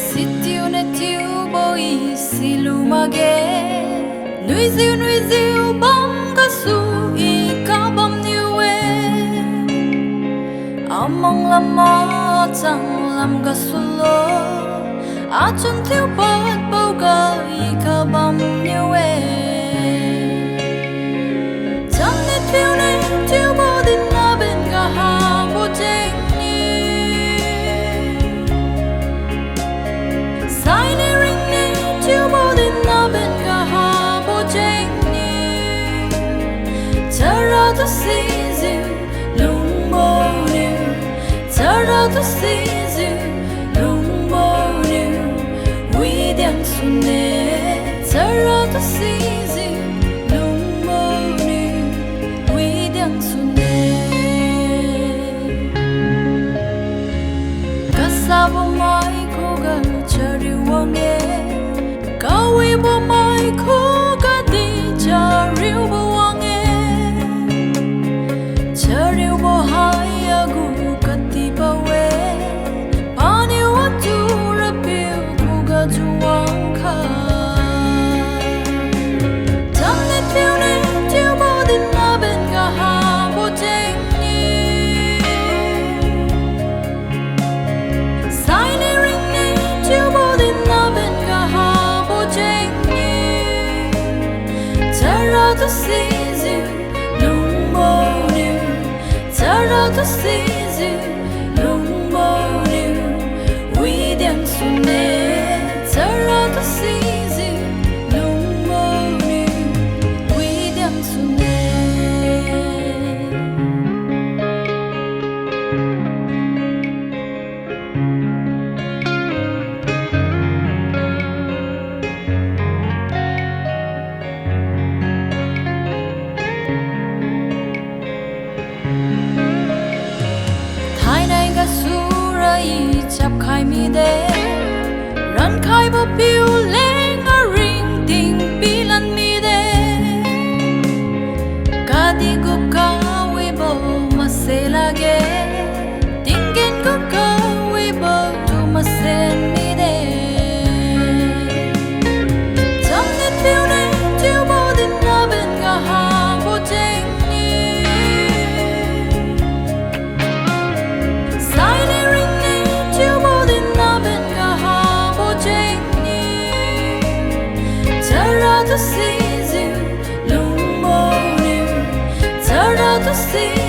Sitiune Tiubo i Silumakge nuôi diêu bóng cá su i cá bom niue among lam mo chẳng làm cá su lo a chun thiếu bớt bao cá i cá bom niue chẳng nên phiêu này thiếu bao din na bên cả hà vô chênh sai này ring này thiếu bao din na bên cả hà vô chênh chả ra tôi xin dịu lung bao nhiêu chả ra tôi xin dịu lung bao nhiêu quý đen xuân nè chả ra tôi xin dịu lung bao nhiêu quý đen xuân nè cả sa Abonmai cô gà chờ điều hoàng nghe cao quý Abonmai cô gà đi chờ điều hoàng nghe chờ điều bo hai agu kati bawe pani watu rapiu cô gà chuang kha chẳng nên phiêu này thiếu bao din na bên cả hà vô chênh sai này ring này thiếu bao din na bên cả hà vô chênh chả ra tôi xin dịu lung bao nhiêu chả ra tôi xin dịu lung bao nhiêu quý đen xuân nè chả ra tôi xin dịu lung bao nhiêu quý đen xuân nè thái này gà su ra i chắp khai mi đê rắn khai bao piu lên ngã ring tình bi lan mi đê cả đi gục cả we bao mà se la ghé tình gen gục cả we bao tu mà sen mi đê chẳng nên phiêu này thiếu bao din na bên cả hà vô chênh sai này ring này thiếu bao din na bên cả hà vô chênh chả ra tôi xin dịu lung bao nhiêu chả ra tôi xin